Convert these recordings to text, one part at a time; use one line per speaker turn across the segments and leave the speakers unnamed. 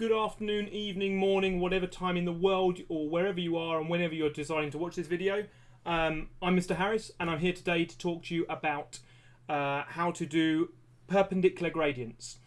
good afternoon, evening, morning, whatever time in the world or wherever you are and whenever you're deciding to watch this video. I'm Mr. Harris and I'm here today to talk to you about how to do perpendicular gradients.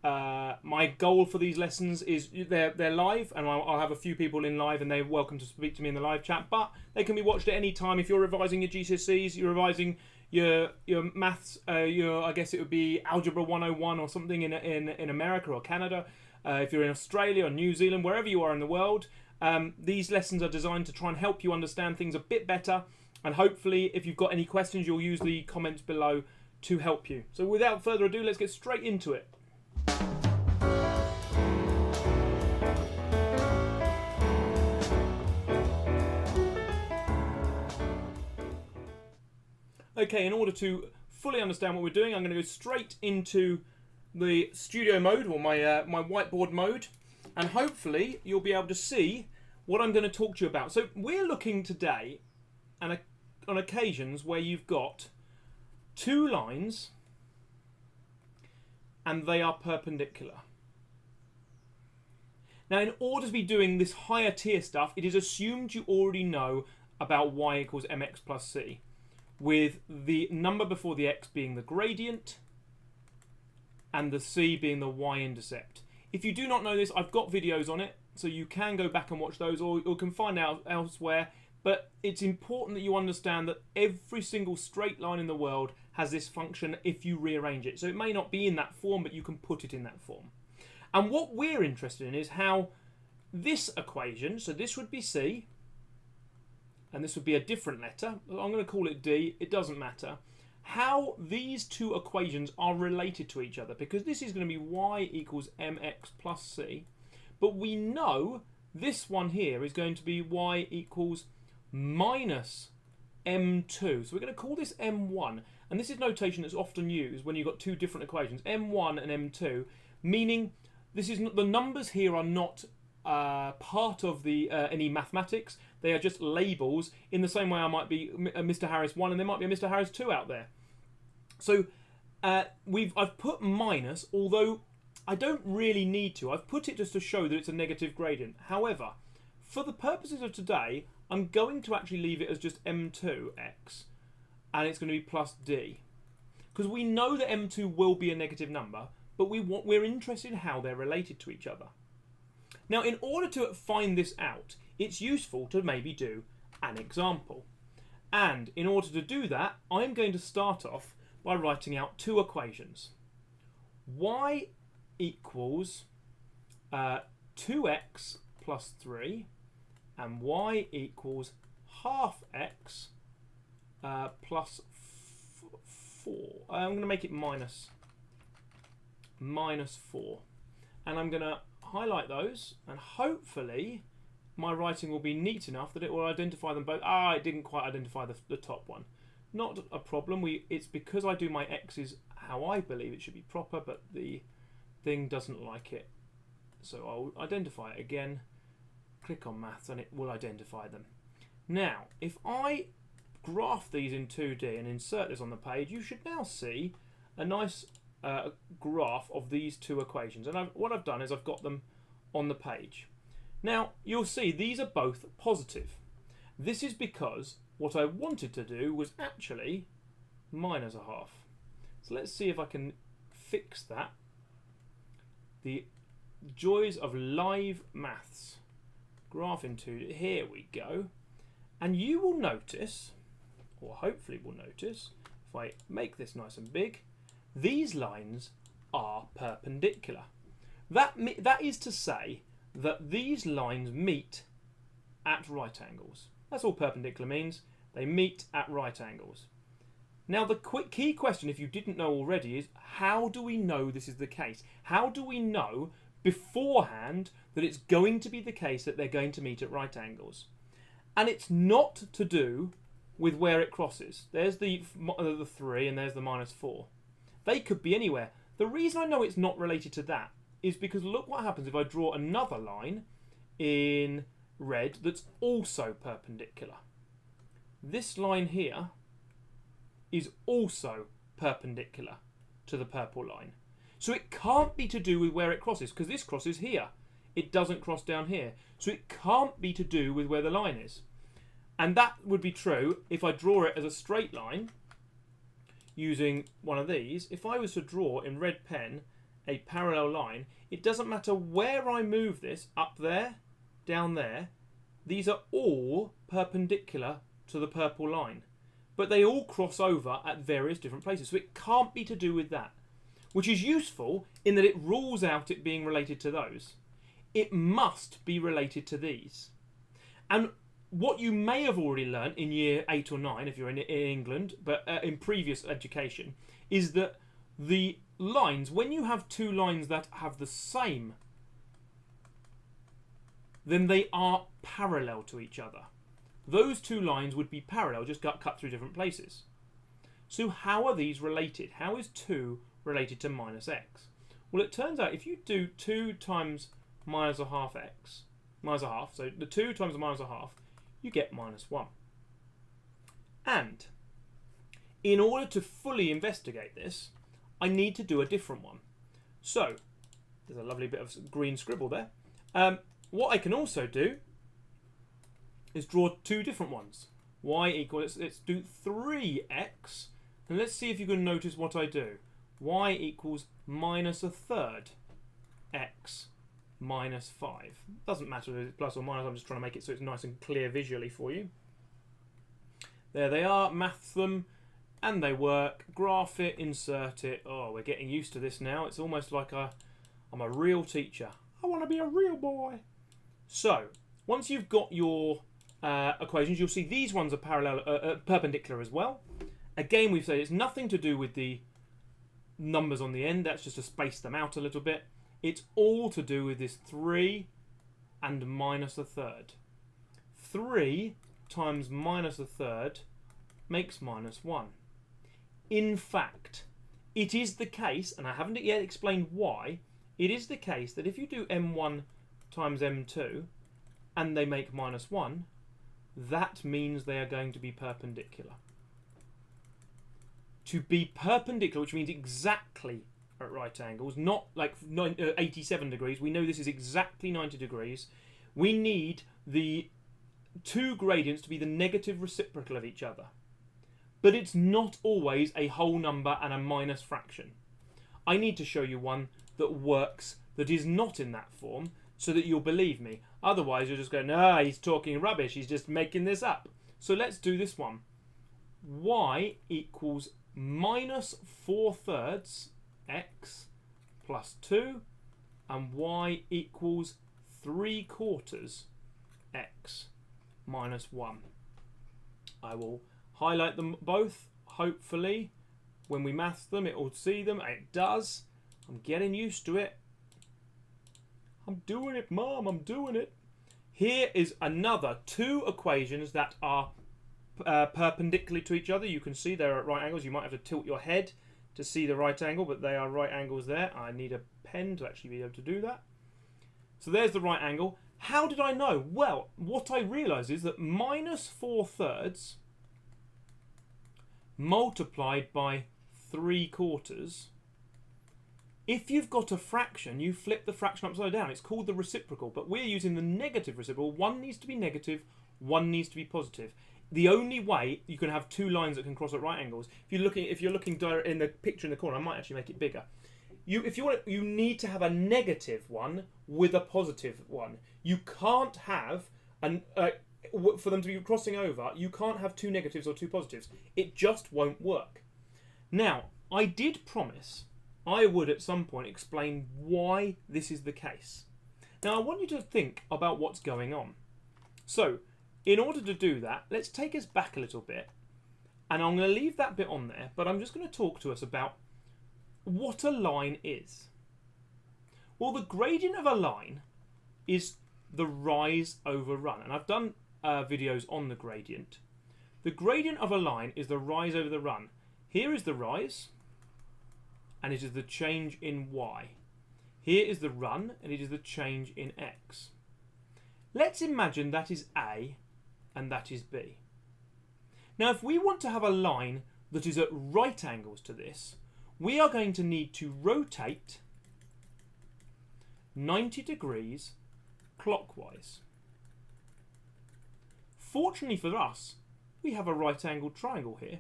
My goal for these lessons is they're live, and I'll have a few people in live and they're welcome to speak to me in the live chat, but they can be watched at any time. If you're revising your GCSEs, you're revising your maths, I guess it would be Algebra 101 or something in America or Canada. If you're in Australia or New Zealand, wherever you are in the world, these lessons are designed to try and help you understand things a bit better, and hopefully if you've got any questions you'll use the comments below to help you. So without further ado, let's get straight into it. Okay, in order to fully understand what we're doing, I'm going to go straight into the studio mode, or my whiteboard mode, and hopefully you'll be able to see what I'm going to talk to you about. So we're looking today on occasions where you've got two lines and they are perpendicular. Now, in order to be doing this higher tier stuff, it is assumed you already know about y equals mx plus c, with the number before the x being the gradient and the c being the y-intercept. If you do not know this, I've got videos on it, so you can go back and watch those, or you can find out elsewhere. But it's important that you understand that every single straight line in the world has this function if you rearrange it. So it may not be in that form, but you can put it in that form. And what we're interested in is how this equation, so this would be c, and this would be a different letter, I'm going to call it D, it doesn't matter, how these two equations are related to each other, because this is going to be y equals mx plus c, but we know this one here is going to be y equals minus m2, so we're going to call this m1, and this is notation that's often used when you've got two different equations, m1 and m2, meaning this is not, the numbers here are not part of the any mathematics. They are just labels, in the same way I might be a Mr. Harris 1 and there might be a Mr. Harris 2 out there. So I've put minus, although I don't really need to. I've put it just to show that it's a negative gradient. However, for the purposes of today, I'm going to actually leave it as just m2x, and it's going to be plus d. Because we know that m2 will be a negative number, but we're interested in how they're related to each other. Now, in order to find this out, it's useful to maybe do an example. And in order to do that, I'm going to start off by writing out two equations. Y equals 2x plus 3, and y equals half x plus 4. I'm going to make it minus 4. And I'm going to highlight those, and hopefully my writing will be neat enough that it will identify them both. It didn't quite identify the top one. Not a problem. It's because I do my x's how I believe it should be proper, but the thing doesn't like it. So I'll identify it again, click on maths, and it will identify them. Now, if I graph these in 2D and insert this on the page, you should now see a nice graph of these two equations, and what I've done is I've got them on the page. Now you'll see these are both positive. This is because what I wanted to do was actually minus a half. So let's see if I can fix that. The joys of live maths. Graph into, here we go, and you will notice, or hopefully will notice, if I make this nice and big, these lines are perpendicular. That is to say that these lines meet at right angles. That's all perpendicular means. They meet at right angles. Now the key question, if you didn't know already, is how do we know this is the case? How do we know beforehand that it's going to be the case that they're going to meet at right angles? And it's not to do with where it crosses. There's the 3 and there's the minus 4. They could be anywhere. The reason I know it's not related to that is because look what happens if I draw another line in red that's also perpendicular. This line here is also perpendicular to the purple line. So it can't be to do with where it crosses, because this crosses here. it doesn't cross down here. So it can't be to do with where the line is. And that would be true if I draw it as a straight line using one of these. If I was to draw in red pen a parallel line, it doesn't matter where I move this, up there, down there, these are all perpendicular to the purple line. But they all cross over at various different places. So it can't be to do with that, which is useful in that it rules out it being related to those. It must be related to these. And what you may have already learnt in year 8 or 9, if you're in England, but in previous education, is that the lines, when you have two lines that have the same, then they are parallel to each other. Those two lines would be parallel, just cut through different places. So how are these related? How is 2 related to minus x? Well, it turns out if you do 2 times minus a half x, minus a half, so the 2 times the minus a half, you get minus 1. And in order to fully investigate this, I need to do a different one. So there's a lovely bit of green scribble there. What I can also do is draw 2 different ones. Y equals, let's do 3x, and let's see if you can notice what I do. Y equals minus a third x minus 5. Doesn't matter if it's plus or minus, I'm just trying to make it so it's nice and clear visually for you. There they are, math them, and they work. Graph it, insert it. Oh, we're getting used to this now. It's almost like I'm a real teacher. I want to be a real boy. So, once you've got your equations, you'll see these ones are parallel, perpendicular as well. Again, we've said it's nothing to do with the numbers on the end. That's just to space them out a little bit. It's all to do with this 3 and minus a third. 3 times minus a third makes minus 1. In fact, it is the case, and I haven't yet explained why, it is the case that if you do m1 times m2 and they make minus 1, that means they are going to be perpendicular. To be perpendicular, which means exactly at right angles, not like 87 degrees. We know this is exactly 90 degrees. We need the 2 gradients to be the negative reciprocal of each other. But it's not always a whole number and a minus fraction. I need to show you one that works, that is not in that form, so that you'll believe me. Otherwise, you'll just go, no, he's talking rubbish. He's just making this up. So let's do this one. Y equals minus 4/3 x plus 2, and y equals 3/4 x minus 1. I will highlight them both. Hopefully, when we maths them, it will see them. It does. I'm getting used to it. I'm doing it, Mum. I'm doing it. Here is another 2 equations that are perpendicular to each other. You can see they're at right angles. You might have to tilt your head to see the right angle, but they are right angles there. I need a pen to actually be able to do that. So there's the right angle. How did I know? Well, what I realised is that minus 4/3 multiplied by 3/4. If you've got a fraction, you flip the fraction upside down. It's called the reciprocal, but we're using the negative reciprocal. One needs to be negative, one needs to be positive. The only way you can have 2 lines that can cross at right angles, if you're looking in the picture in the corner, I might actually make it bigger. You need to have a negative one with a positive one. You can't have for them to be crossing over. You can't have 2 negatives or 2 positives. It just won't work. Now, I did promise I would at some point explain why this is the case. Now, I want you to think about what's going on. So, in order to do that, let's take us back a little bit, and I'm going to leave that bit on there, but I'm just going to talk to us about what a line is. Well, the gradient of a line is the rise over run, and I've done videos on the gradient. The gradient of a line is the rise over the run. Here is the rise, and it is the change in y. Here is the run, and it is the change in x. Let's imagine that is A and that is B. Now, if we want to have a line that is at right angles to this, we are going to need to rotate 90 degrees clockwise. Fortunately for us, we have a right-angled triangle here.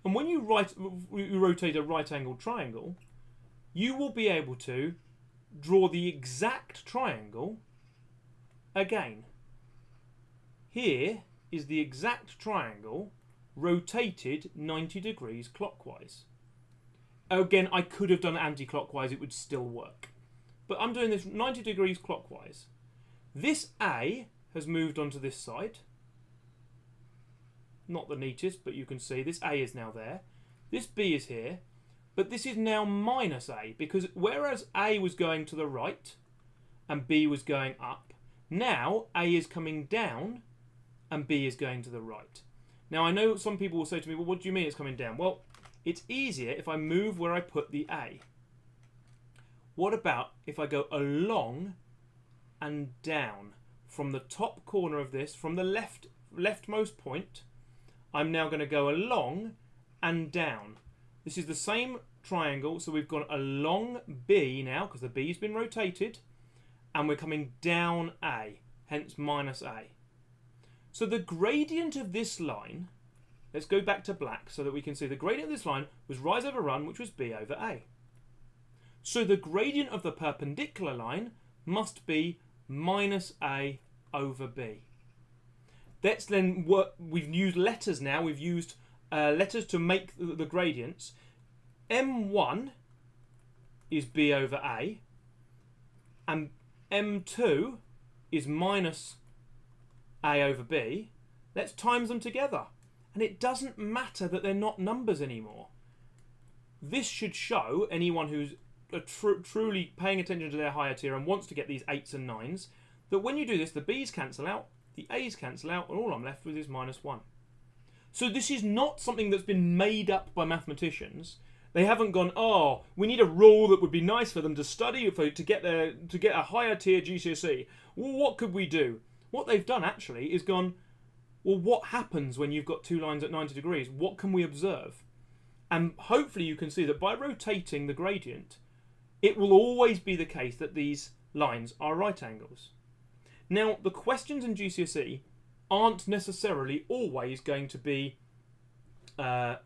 And when you rotate a right-angled triangle, you will be able to draw the exact triangle again. Here is the exact triangle rotated 90 degrees clockwise. Again, I could have done anti-clockwise, it would still work. But I'm doing this 90 degrees clockwise. This A has moved onto this side. Not the neatest, but you can see this A is now there. This B is here. But this is now minus A, because whereas A was going to the right and B was going up, now A is coming down and B is going to the right. Now I know some people will say to me, well, what do you mean it's coming down? Well, it's easier if I move where I put the A. What about if I go along and down from the top corner of this, from the leftmost point, I'm now going to go along and down. This is the same triangle, so we've gone along B now, because the B's been rotated, and we're coming down A, hence minus A. So the gradient of this line, let's go back to black so that we can see the gradient of this line was rise over run, which was B over A. So the gradient of the perpendicular line must be minus A over B. Let's then work, we've used letters now, we've used letters to make the gradients. M1 is B over A, and M2 is minus A over B. Let's times them together. And it doesn't matter that they're not numbers anymore. This should show anyone who's truly paying attention to their higher tier and wants to get these 8s and 9s, that when you do this, the B's cancel out, the A's cancel out, and all I'm left with is minus 1. So this is not something that's been made up by mathematicians. They haven't gone, oh, we need a rule that would be nice for them to study to get a higher tier GCSE. Well, what could we do? What they've done actually is gone, well, what happens when you've got two lines at 90 degrees? What can we observe? And hopefully you can see that by rotating the gradient, it will always be the case that these lines are right angles. Now, the questions in GCSE aren't necessarily always going to be, and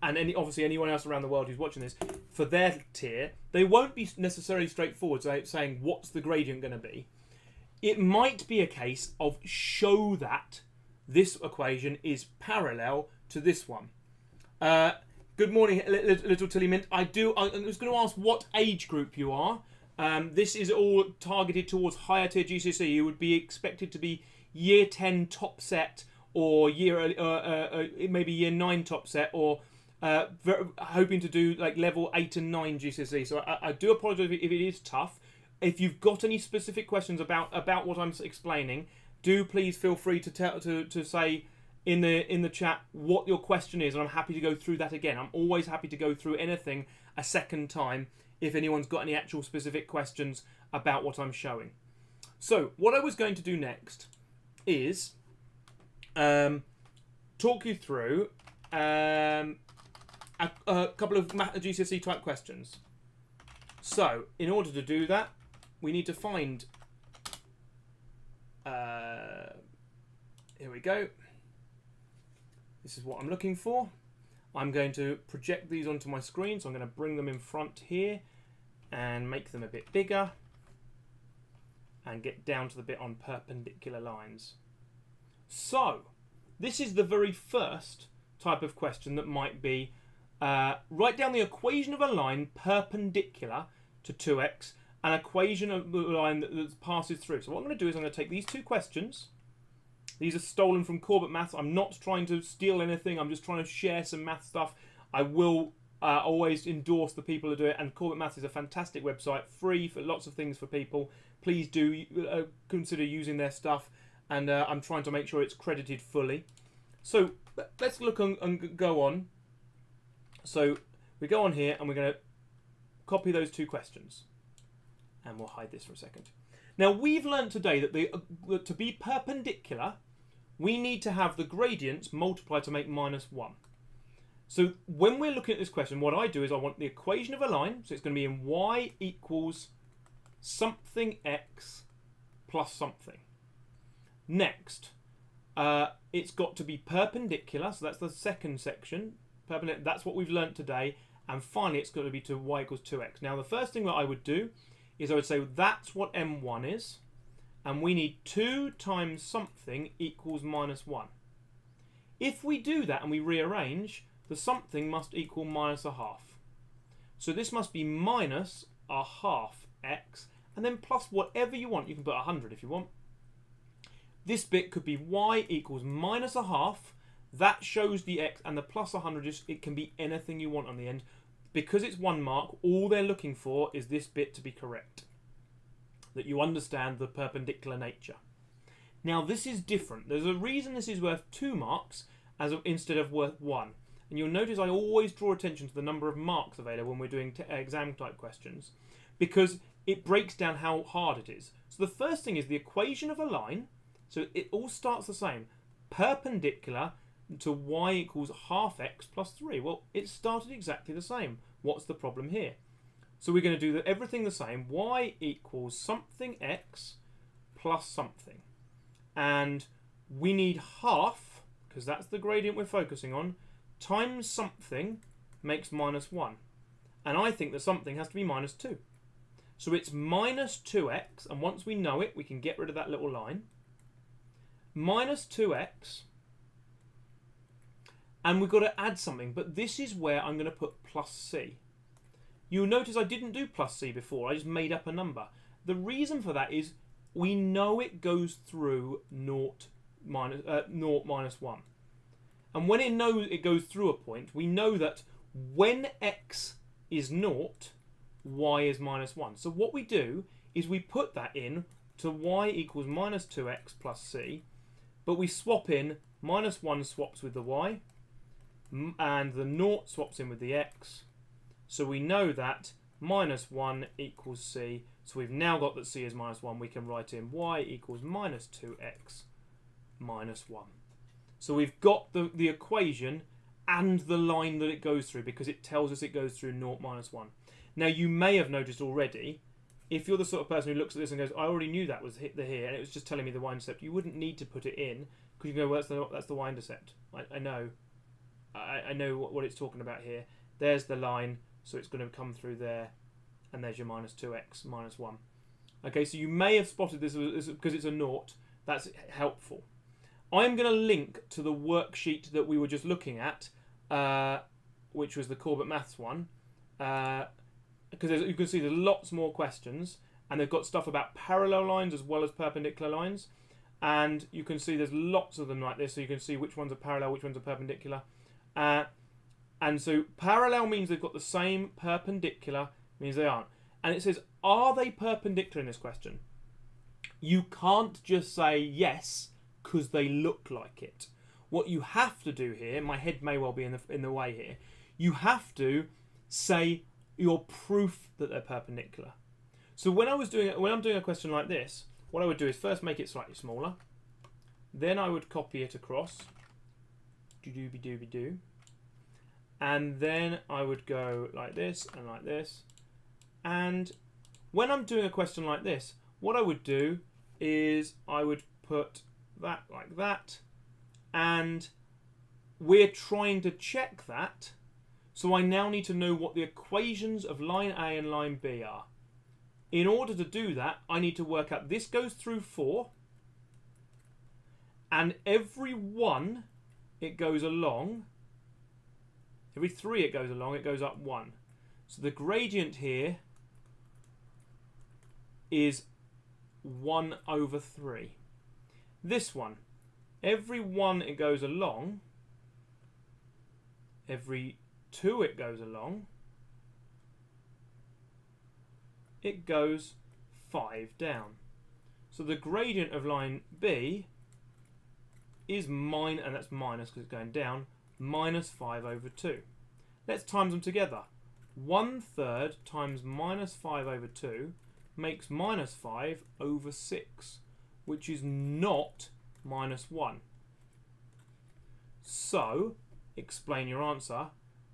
obviously anyone else around the world who's watching this, for their tier, they won't be necessarily straightforward saying what's the gradient going to be. It might be a case of show that this equation is parallel to this one. Good morning, little Tilly Mint. I was going to ask what age group you are. This is all targeted towards higher tier GCSE. You would be expected to be year 10 top set, or maybe year 9 top set, or hoping to do like level 8 and 9 GCSE. So I do apologise if it is tough. If you've got any specific questions about what I'm explaining, do please feel free to say in the chat what your question is, and I'm happy to go through that again. I'm always happy to go through anything a second time if anyone's got any actual specific questions about what I'm showing. So what I was going to do next is talk you through a couple of GCSE type questions. So in order to do that, we need to find, here we go. This is what I'm looking for. I'm going to project these onto my screen, so I'm going to bring them in front here and make them a bit bigger and get down to the bit on perpendicular lines. So this is the very first type of question that might be write down the equation of a line perpendicular to 2x, an equation of the line that passes through. So what I'm going to do is I'm going to take these two questions. These are stolen from Corbett Maths. I'm not trying to steal anything. I'm just trying to share some math stuff. I will always endorse the people who do it. And Corbett Maths is a fantastic website, free for lots of things for people. Please do consider using their stuff. And I'm trying to make sure it's credited fully. So let's look and go on. So we go on here and we're going to copy those two questions. And we'll hide this for a second. Now we've learned today that to be perpendicular, we need to have the gradients multiplied to make minus 1. So when we're looking at this question, what I do is I want the equation of a line. So it's going to be in y equals something x plus something. Next, it's got to be perpendicular, so that's the second section. Perpendicular, that's what we've learnt today. And finally, it's got to be to y equals 2x. Now, the first thing that I would do is I would say that's what m1 is, and we need 2 times something equals minus 1. If we do that and we rearrange, the something must equal minus a half. So this must be minus a half x, and then plus whatever you want. You can put 100 if you want. This bit could be y equals minus a half. That shows the x, and the plus 100, it can be anything you want on the end. Because it's 1 mark, all they're looking for is this bit to be correct. That you understand the perpendicular nature. Now this is different. There's a reason this is worth 2 marks instead of worth 1. And you'll notice I always draw attention to the number of marks available when we're doing exam type questions, because it breaks down how hard it is. So the first thing is the equation of a line. So it all starts the same. Perpendicular to y equals half x plus 3. Well, it started exactly the same. What's the problem here? So we're going to do everything the same. Y equals something x plus something. And we need half, because that's the gradient we're focusing on, times something makes minus 1. And I think that something has to be minus 2. So it's minus 2x, and once we know it, we can get rid of that little line. Minus 2x, and we've got to add something, but this is where I'm going to put plus c. You'll notice I didn't do plus c before, I just made up a number. The reason for that is we know it goes through 0 minus 1. And when it knows it goes through a point, we know that when x is 0, y is minus 1. So what we do is we put that in to y equals minus 2x plus c, but we swap in minus 1 swaps with the y, and the 0 swaps in with the x. So we know that minus 1 equals c. So we've now got that c is minus 1. We can write in y equals minus 2x minus 1. So we've got the equation and the line that it goes through, because it tells us it goes through 0 minus 1. Now you may have noticed already, if you're the sort of person who looks at this and goes, I already knew that was the here, and it was just telling me the y-intercept, you wouldn't need to put it in, because you go, well, that's the y-intercept. I know. I know what it's talking about here. There's the line, so it's going to come through there, and there's your minus 2x minus 1. Okay, so you may have spotted this because it's a naught. That's helpful. I'm going to link to the worksheet that we were just looking at, which was the Corbett Maths one, because you can see there's lots more questions, and they've got stuff about parallel lines as well as perpendicular lines, and you can see there's lots of them like this, so you can see which ones are parallel, which ones are perpendicular. And so parallel means they've got the same, perpendicular means they aren't. And it says, are they perpendicular in this question? You can't just say yes because they look like it. What you have to do here, my head may well be in the way here, you have to say your proof that they're perpendicular. So when I'm doing a question like this, what I would do is first make it slightly smaller, then I would copy it across, do-dooby-dooby-doo, and then I would go like this and like this. And when I'm doing a question like this, what I would do is I would put that like that, and we're trying to check that, so I now need to know what the equations of line A and line B are. In order to do that, I need to work out this goes through 4, and every 1 it goes along, every 3 it goes along, it goes up 1. So the gradient here is 1 over 3. This one, every 1 it goes along, every 2 it goes along, it goes 5 down. So the gradient of line B is and that's minus because it's going down, minus 5 over 2. Let's times them together. 1/3 times minus 5 over 2 makes minus 5 over 6, which is not minus 1. So, explain your answer.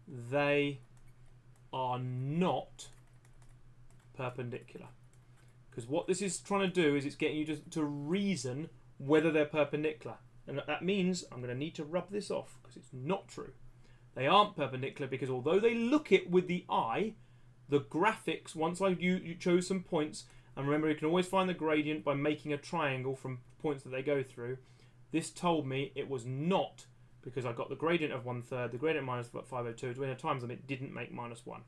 They are not perpendicular. Because what this is trying to do is it's getting you to reason whether they're perpendicular. And that means I'm going to need to rub this off because it's not true. They aren't perpendicular because although they look it with the eye, the graphics, once you chose some points, and remember you can always find the gradient by making a triangle from points that they go through, this told me it was not, because I got the gradient of 1/3, the gradient minus 502, when I times them it didn't make -1.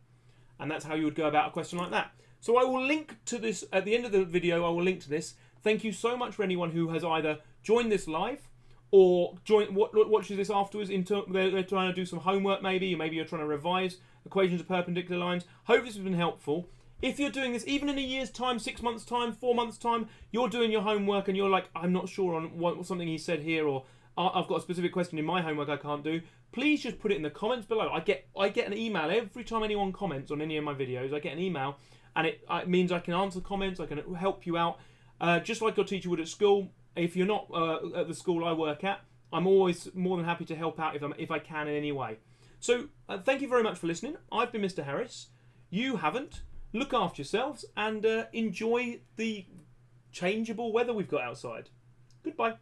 And that's how you would go about a question like that. So I will link to this, at the end of the video I will link to this. Thank you so much for anyone who has either joined this live or watches this afterwards. They're trying to do some homework maybe, or maybe you're trying to revise equations of perpendicular lines. Hope this has been helpful. If you're doing this, even in a year's time, 6 months' time, 4 months' time, you're doing your homework and you're like, I'm not sure on something he said here, or I've got a specific question in my homework I can't do, please just put it in the comments below. I get an email every time anyone comments on any of my videos. I get an email, and it means I can answer comments, I can help you out, just like your teacher would at school. If you're not at the school I work at, I'm always more than happy to help out if I can in any way. So thank you very much for listening. I've been Mr. Harris. You haven't. Look after yourselves and enjoy the changeable weather we've got outside. Goodbye.